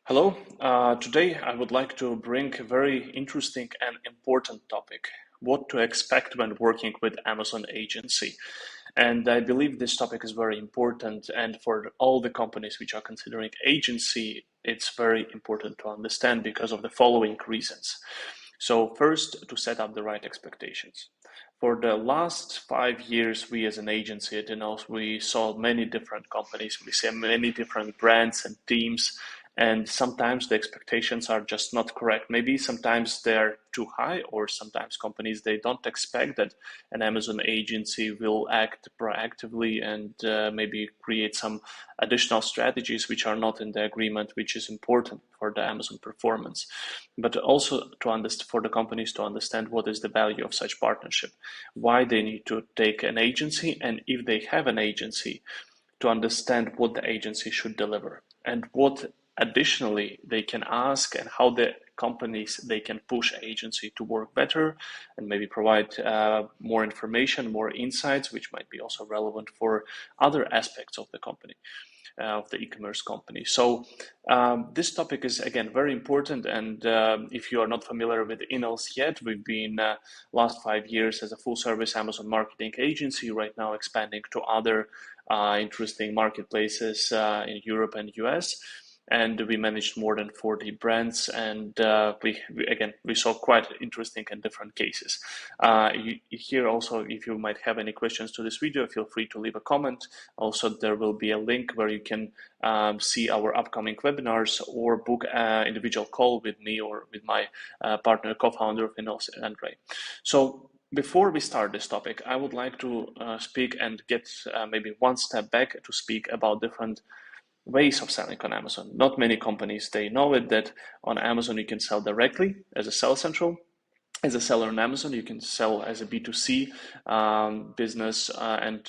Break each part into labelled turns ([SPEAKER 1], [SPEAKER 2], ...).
[SPEAKER 1] Hello. Today I would like to bring a very interesting and important topic, what to expect when working with Amazon agency. And I believe this topic is very important, and for all the companies which are considering agency, it's very important to understand because of the following reasons. So first, to set up the right expectations. For the last 5 years, we as an agency at Inos, we saw many different companies, we see many different brands and teams, and sometimes the expectations are just not correct. Maybe sometimes they're too high, or sometimes companies they don't expect that an Amazon agency will act proactively and maybe create some additional strategies which are not in the agreement, which is important for the Amazon performance. But also to understand for the companies to understand what is the value of such partnership, why they need to take an agency, and if they have an agency, to understand what the agency should deliver and what additionally they can ask and how the companies they can push agency to work better and maybe provide more information, more insights, which might be also relevant for other aspects of the company, of the e-commerce company. So this topic is again very important, and if you are not familiar with Inos yet, we've been last 5 years as a full service Amazon marketing agency, right now expanding to other interesting marketplaces in Europe and US. And we managed more than 40 brands, and we saw quite interesting and different cases. Here also, if you might have any questions to this video, feel free to leave a comment. Also, there will be a link where you can see our upcoming webinars or book an individual call with me or with my partner, co-founder of Inos, Andrei. So before we start this topic, I would like to speak and get maybe one step back to speak about different ways of selling on Amazon. Not many companies, they know it, that on Amazon you can sell directly as a Sell Central. As a seller on Amazon, you can sell as a B2C business and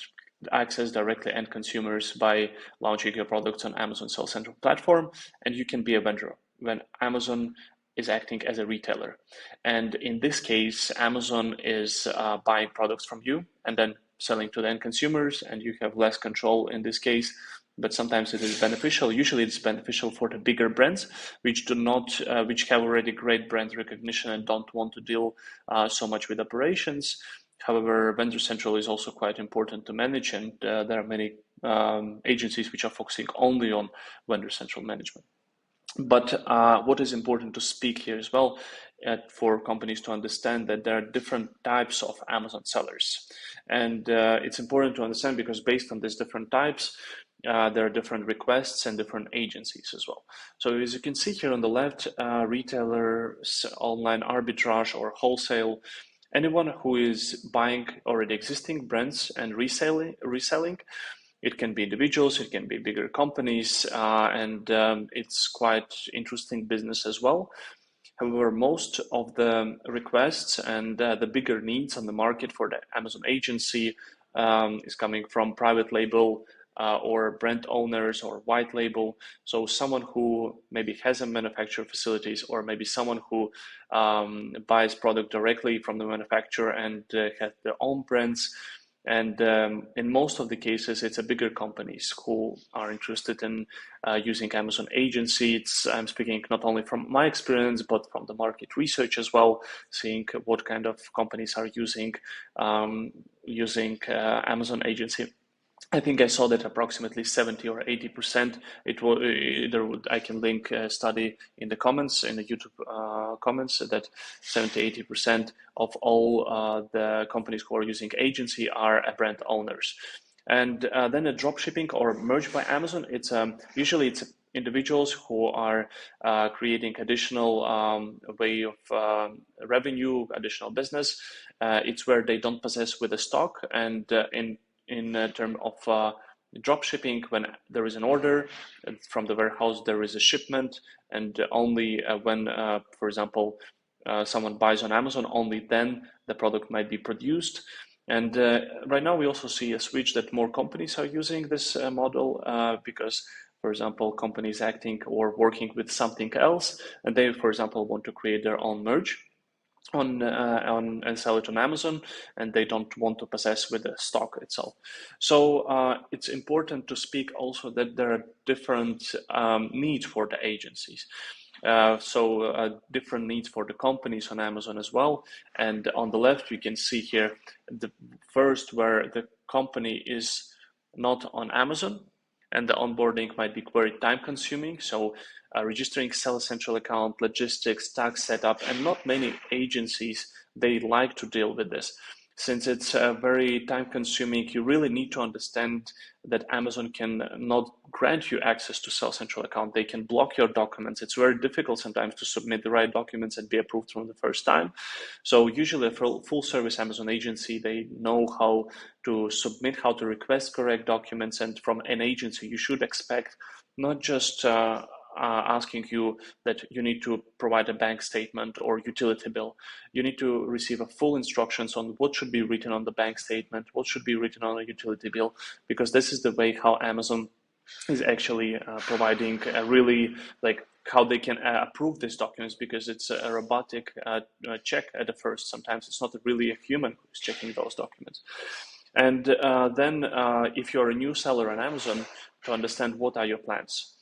[SPEAKER 1] access directly end consumers by launching your products on Amazon Sell Central platform. And you can be a vendor when Amazon is acting as a retailer. And in this case, Amazon is buying products from you and then selling to the end consumers, and you have less control in this case. But sometimes it is beneficial. Usually it's beneficial for the bigger brands, which do not, which have already great brand recognition and don't want to deal so much with operations. However, Vendor Central is also quite important to manage, and there are many agencies which are focusing only on Vendor Central management. But what is important to speak here as well for companies to understand that there are different types of Amazon sellers. And it's important to understand because based on these different types, there are different requests and different agencies as well. So as you can see here on the left, retailers, online arbitrage or wholesale, anyone who is buying already existing brands and reselling. It can be individuals, it can be bigger companies, and it's quite interesting business as well. However, most of the requests and the bigger needs on the market for the Amazon agency is coming from private label or brand owners or white label. So someone who maybe has a manufacturer facilities, or maybe someone who buys product directly from the manufacturer and has their own brands. And in most of the cases, it's a bigger companies who are interested in using Amazon agency. I'm speaking not only from my experience, but from the market research as well, seeing what kind of companies are using Amazon agency. I think I saw that approximately 70 or 80%. I can link a study in the comments, in the YouTube comments, that 70, 80% of all the companies who are using agency are brand owners. And then a drop shipping or merged by Amazon, usually it's individuals who are creating additional way of revenue, additional business. It's where they don't possess with the stock, and in terms of drop shipping, when there is an order from the warehouse, there is a shipment, and only when, for example, someone buys on Amazon, only then the product might be produced. And right now we also see a switch that more companies are using this model because, for example, companies acting or working with something else, and they, for example, want to create their own merge. on and sell it on Amazon, and they don't want to possess with the stock itself. So it's important to speak also that there are different needs for the agencies. Different needs for the companies on Amazon as well. And on the left, you can see here the first where the company is not on Amazon, and the onboarding might be very time consuming. So registering Seller Central account, logistics, tax setup, and not many agencies, they like to deal with this. Since it's very time consuming, you really need to understand that Amazon can not grant you access to Seller Central account. They can block your documents. It's very difficult sometimes to submit the right documents and be approved from the first time. So usually a full service Amazon agency, they know how to submit, how to request correct documents. And from an agency, you should expect not just asking you that you need to provide a bank statement or utility bill. You need to receive a full instructions on what should be written on the bank statement, what should be written on a utility bill, because this is the way how Amazon is actually providing a really like how they can approve these documents, because it's a robotic check at the first. Sometimes it's not really a human who's checking those documents. And then if you're a new seller on Amazon, to understand what are your plans.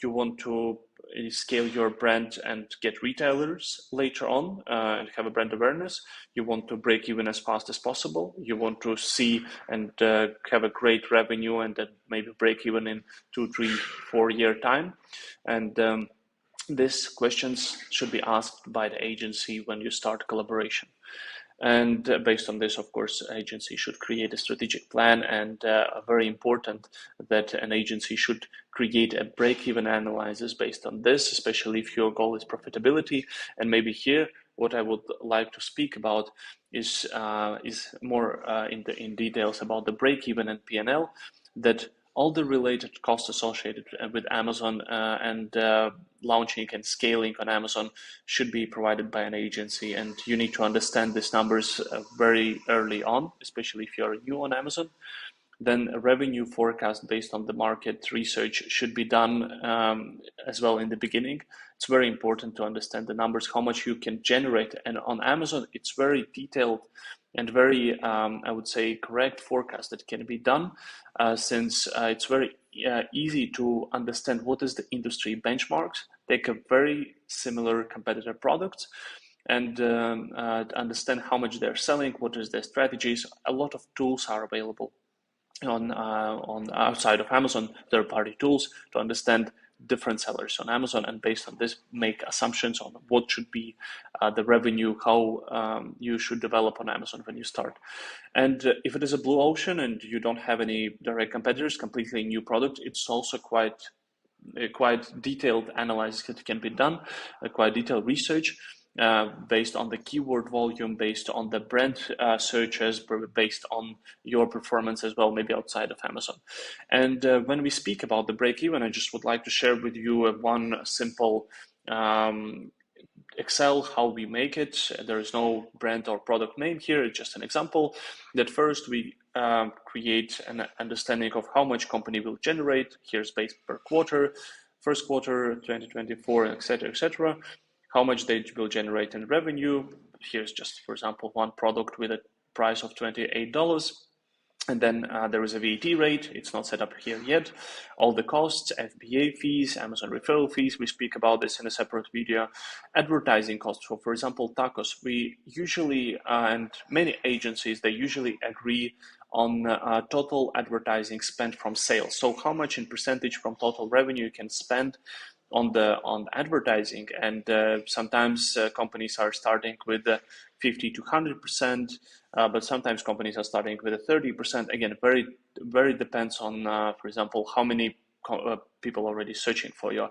[SPEAKER 1] You want to scale your brand and get retailers later on and have a brand awareness. You want to break even as fast as possible. You want to see and have a great revenue and then maybe break even in 2, 3, 4 year time. And these questions should be asked by the agency when you start collaboration. And based on this, of course, agency should create a strategic plan, and very important that an agency should create a break-even analysis based on this, especially if your goal is profitability. And maybe here, what I would like to speak about is more in details about the break-even and P&L, that all the related costs associated with Amazon and launching and scaling on Amazon should be provided by an agency. And you need to understand these numbers very early on, especially if you're new on Amazon. Then a revenue forecast based on the market research should be done as well in the beginning. It's very important to understand the numbers, how much you can generate. And on Amazon, it's very detailed and very, I would say, correct forecast that can be done, since it's very easy to understand what is the industry benchmarks, take a very similar competitor products, and understand how much they're selling, what is their strategies. A lot of tools are available on outside of Amazon, third-party tools to understand different sellers on Amazon, and based on this make assumptions on what should be the revenue, how you should develop on Amazon when you start. And if it is a blue ocean and you don't have any direct competitors, completely new product, it's also quite detailed analysis that can be done, quite detailed research based on the keyword volume, based on the brand searches, based on your performance as well, maybe outside of Amazon. And when we speak about the break-even, I just would like to share with you one simple Excel, how we make it. There is no brand or product name here, it's just an example. That first we create an understanding of how much company will generate. Here's based per quarter, first quarter 2024, etc., etc. How much they will generate in revenue. Here's just, for example, one product with a price of $28. And then there is a VAT rate. It's not set up here yet. All the costs, FBA fees, Amazon referral fees. We speak about this in a separate video. Advertising costs. So, for example, tacos. We usually, and many agencies, they usually agree on total advertising spent from sales. So how much in percentage from total revenue you can spend on advertising. And sometimes companies are starting with 50 to 100%, but sometimes companies are starting with a 30%. Again, very depends on, for example, how many people already searching for your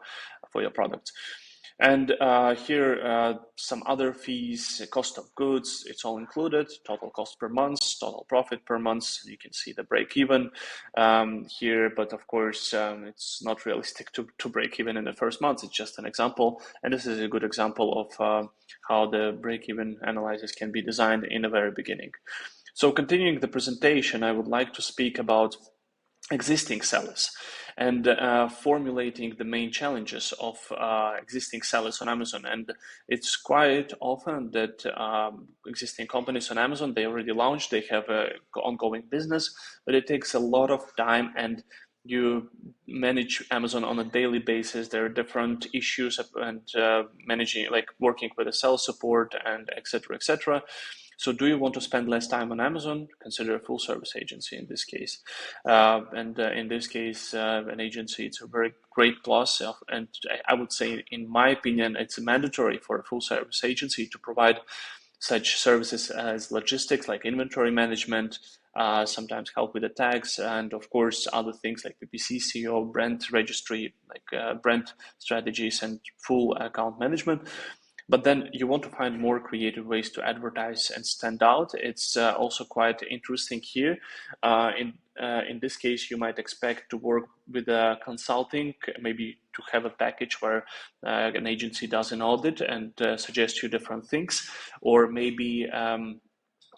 [SPEAKER 1] products. And here, some other fees, cost of goods, it's all included, total cost per month, total profit per month. You can see the break even here, but of course, it's not realistic to break even in the first month. It's just an example. And this is a good example of how the break even analysis can be designed in the very beginning. So continuing the presentation, I would like to speak about existing sellers. and formulating the main challenges of existing sellers on Amazon. And it's quite often that existing companies on Amazon, they already launched, they have a ongoing business, but it takes a lot of time, and you manage Amazon on a daily basis. There are different issues and managing, like working with the sales support and etc., etc. So do you want to spend less time on Amazon? Consider a full service agency in this case. In this case, an agency, it's a very great plus. And I would say, in my opinion, it's mandatory for a full service agency to provide such services as logistics, like inventory management, sometimes help with the tags, and of course other things like PPC, SEO, brand registry, like brand strategies and full account management. But then you want to find more creative ways to advertise and stand out. It's also quite interesting here. In this case, you might expect to work with a consulting, maybe to have a package where an agency does an audit and suggests you different things, or maybe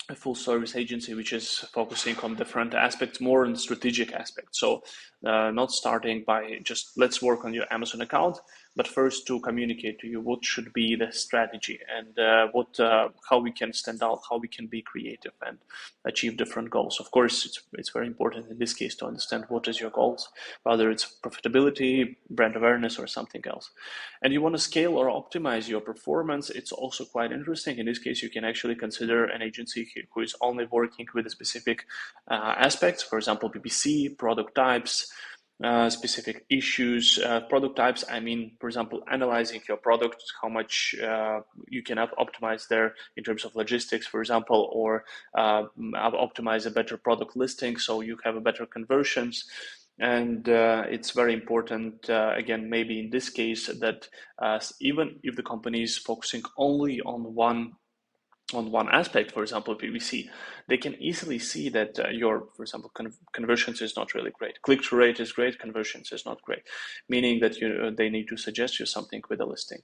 [SPEAKER 1] a full service agency which is focusing on different aspects, more on strategic aspects. So not starting by just let's work on your Amazon account, but first to communicate to you what should be the strategy and how we can stand out, how we can be creative and achieve different goals. Of course, it's very important in this case to understand what is your goals, whether it's profitability, brand awareness, or something else. And you want to scale or optimize your performance. It's also quite interesting. In this case, you can actually consider an agency who is only working with a specific aspects, for example, PPC, product types, specific issues. Product types, I mean, for example, analyzing your product, how much you can optimize there in terms of logistics, for example, or optimize a better product listing so you have a better conversions. And it's very important, again, maybe in this case, that even if the company is focusing only on one aspect, for example, PPC, they can easily see that your, for example, conversions is not really great. Click-through rate is great, conversions is not great, meaning that they need to suggest you something with a listing.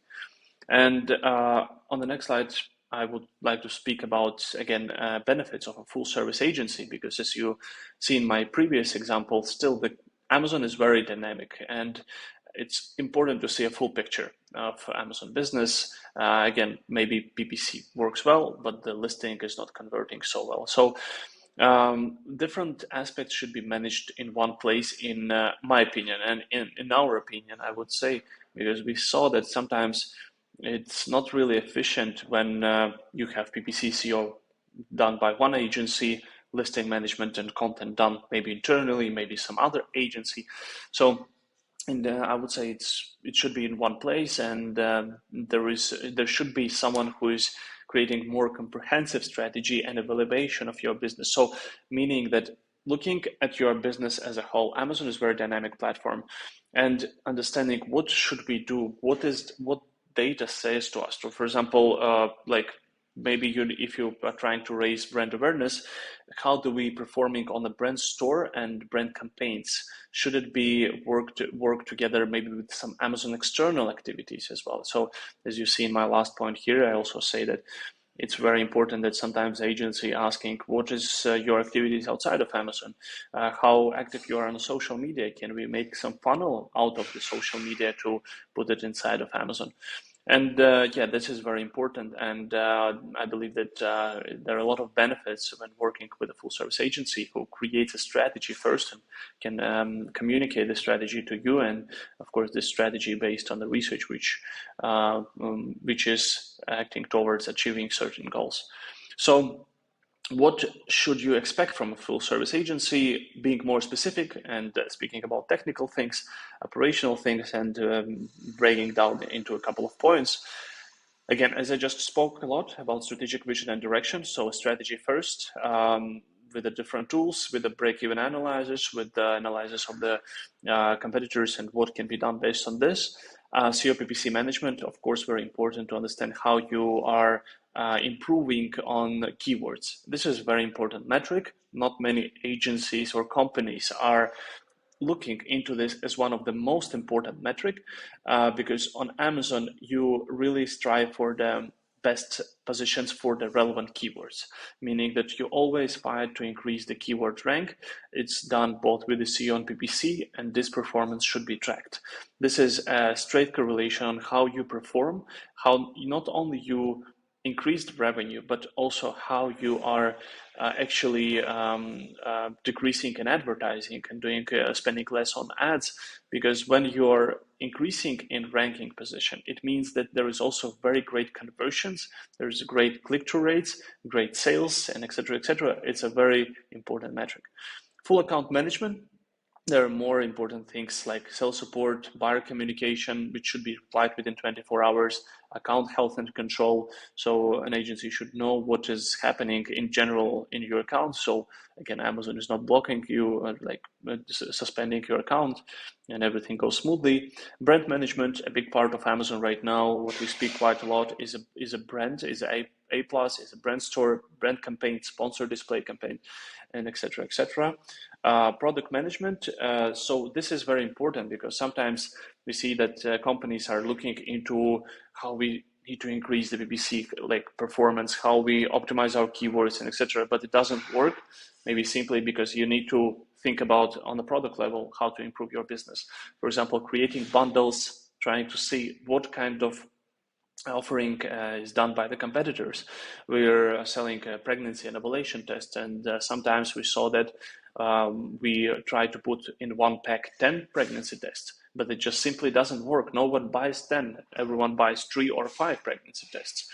[SPEAKER 1] And on the next slide, I would like to speak about, again, benefits of a full service agency, because as you see in my previous example, still the Amazon is very dynamic, and it's important to see a full picture of Amazon business. Again, maybe PPC works well, but the listing is not converting so well. So different aspects should be managed in one place, in my opinion, and in our opinion, I would say, because we saw that sometimes it's not really efficient when you have PPC SEO done by one agency, listing management and content done maybe internally, maybe some other agency. So I would say it should be in one place, and there should be someone who is creating more comprehensive strategy and evaluation of your business. So meaning that looking at your business as a whole, Amazon is a very dynamic platform, and understanding what should we do, what data says to us. So for example, like maybe if you are trying to raise brand awareness, how do we performing on the brand store and brand campaigns? Should it be work together maybe with some Amazon external activities as well? So as you see in my last point here, I also say that it's very important that sometimes agency asking what is your activities outside of Amazon, how active you are on social media. Can we make some funnel out of the social media to put it inside of Amazon? And yeah, this is very important, and I believe that there are a lot of benefits when working with a full service agency who creates a strategy first and can communicate the strategy to you, and of course this strategy based on the research which is acting towards achieving certain goals. So what should you expect from a full service agency? Being more specific and speaking about technical things, operational things, and breaking down into a couple of points. Again, as I just spoke a lot about strategic vision and direction, so strategy first, with the different tools, with the break-even analyzers, with the analysis of the competitors and what can be done based on this. SEO PPC management, of course, very important to understand how you are improving on keywords. This is a very important metric. Not many agencies or companies are looking into this as one of the most important metric, because on Amazon you really strive for the best positions for the relevant keywords, meaning that you always fight to increase the keyword rank. It's done both with the SEO and PPC, and this performance should be tracked. This is a straight correlation on how you perform, how not only you increased revenue, but also how you are actually decreasing in advertising and doing spending less on ads. Because when you are increasing in ranking position, it means that there is also very great conversions, there's great click-through rates, great sales, and etc. etc. It's a very important metric. Full account management. There are more important things like sales support, buyer communication, which should be replied within 24 hours, account health and control. So an agency should know what is happening in general in your account. So again, Amazon is not blocking you, suspending your account, and everything goes smoothly. Brand management, a big part of Amazon right now, what we speak quite a lot is a brand, is a plus, is a brand store, brand campaign, sponsor display campaign, and etc. etc. Product management. So this is very important because sometimes we see that companies are looking into how we need to increase the PPC like performance, how we optimize our keywords and etc. But it doesn't work, maybe simply because you need to think about on the product level how to improve your business. For example, creating bundles, trying to see what kind of offering is done by the competitors. We're selling a pregnancy and ovulation test, and sometimes we saw that we try to put in one pack 10 pregnancy tests, but it just simply doesn't work. No one buys 10, everyone buys 3 or 5 pregnancy tests.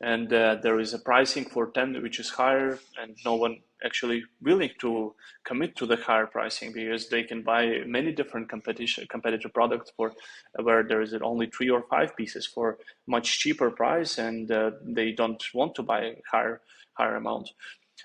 [SPEAKER 1] And there is a pricing for 10 which is higher, and no one actually willing to commit to the higher pricing because they can buy many different competitor products for where there is only 3 or 5 pieces for much cheaper price, and they don't want to buy higher amount.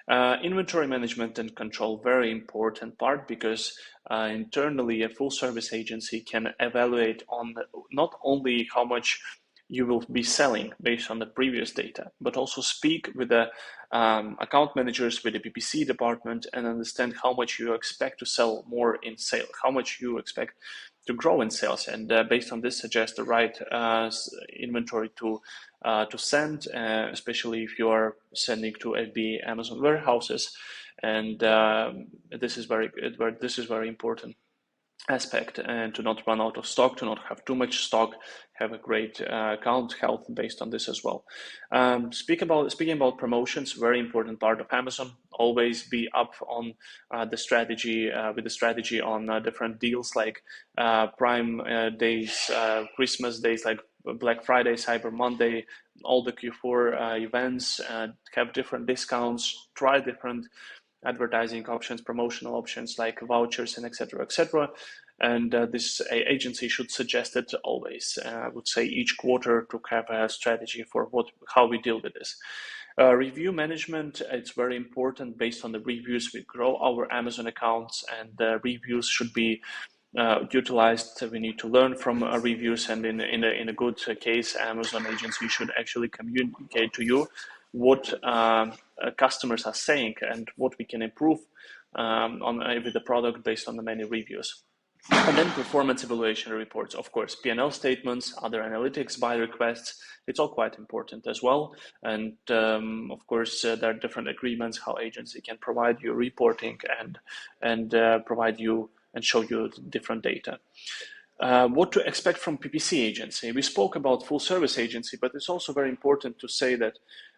[SPEAKER 1] Inventory management and control, very important part, because internally a full service agency can evaluate on not only how much you will be selling based on the previous data, but also speak with the account managers, with the PPC department, and understand how much you expect to sell more in sale, how much you expect to grow in sales, and based on this suggest the right inventory to send, especially if you are sending to FBA Amazon warehouses, and this is very important aspect, and to not run out of stock, to not have too much stock, have a great account health based on this as well. Speaking about promotions, very important part of Amazon. Always be up on the strategy with the strategy on different deals like Prime days, Christmas days like Black Friday, Cyber Monday, all the Q4 events, have different discounts, try different advertising options, promotional options like vouchers and etc. etc. And this agency should suggest it always. I would say each quarter to have a strategy for how we deal with this. Review management, it's very important. Based on the reviews, we grow our Amazon accounts, and the reviews should be utilized. We need to learn from reviews, and in a good case, Amazon agency should actually communicate to you what customers are saying and what we can improve with the product based on the many reviews. And then performance evaluation reports, of course, P&L statements, other analytics, buy requests, it's all quite important as well. And of course, there are different agreements how agency can provide you reporting and provide you and show you different data. What to expect from PPC agency? We spoke about full service agency, but it's also very important to say that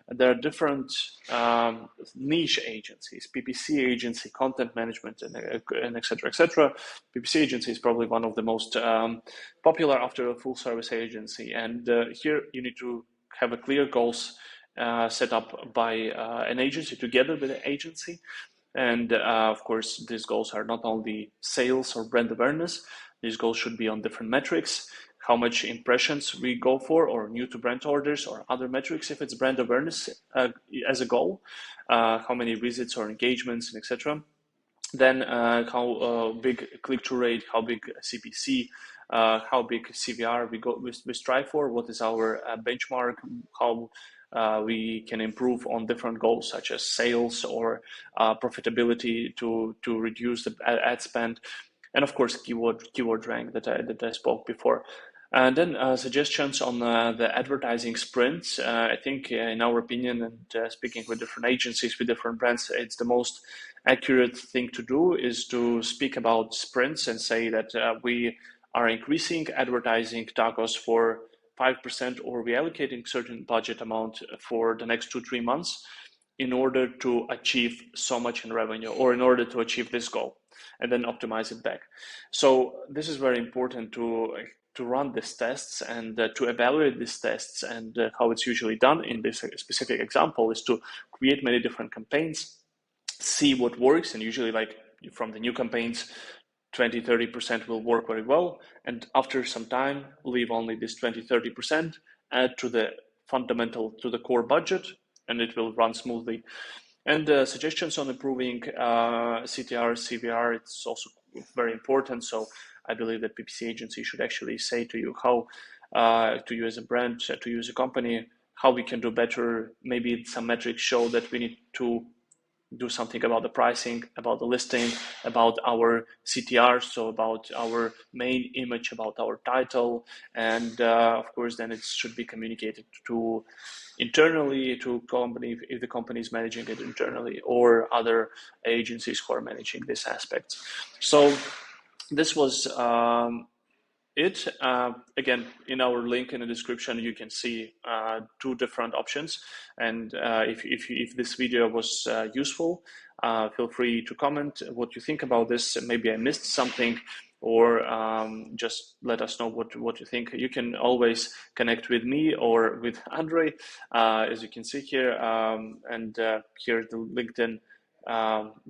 [SPEAKER 1] there are different niche agencies, PPC agency, content management, and et cetera, et cetera. PPC agency is probably one of the most popular after a full service agency. And here you need to have a clear goals set up by an agency together with an agency. And of course, these goals are not only sales or brand awareness. These goals should be on different metrics, how much impressions we go for, or new to brand orders, or other metrics if it's brand awareness as a goal, how many visits or engagements, and etc. Then how big click-through rate, how big CPC, how big CVR we strive for, what is our benchmark, how we can improve on different goals such as sales or profitability to reduce the ad spend. And of course, keyword rank that I spoke before. And then suggestions on the advertising sprints. I think, in our opinion, and speaking with different agencies, with different brands, it's the most accurate thing to do is to speak about sprints and say that we are increasing advertising tacos for 5%, or we're allocating certain budget amount for the next 2-3 months in order to achieve so much in revenue, or in order to achieve this goal, and then optimize it back. So this is very important to run these tests and to evaluate these tests. And how it's usually done in this specific example is to create many different campaigns, see what works, and usually, like from the new campaigns, 20-30% will work very well, and after some time leave only this 20-30%, add to the fundamental, to the core budget, and it will run smoothly. And suggestions on improving CTR, CVR, it's also very important. So I believe that PPC agency should actually say to you how, to you as a brand, to you as a company, how we can do better. Maybe some metrics show that we need to do something about the pricing, about the listing, about our CTR, so about our main image, about our title, and of course then it should be communicated to internally to company, if the company is managing it internally, or other agencies who are managing this aspect. So this was it. Again, in our link in the description, you can see 2 different options. And if this video was useful, feel free to comment what you think about this. Maybe I missed something, or just let us know what you think. You can always connect with me or with Andre, as you can see here, and here's the LinkedIn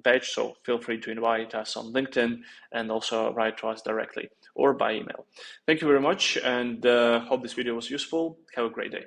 [SPEAKER 1] page, so feel free to invite us on LinkedIn and also write to us directly or by email. Thank you very much, and hope this video was useful. Have a great day.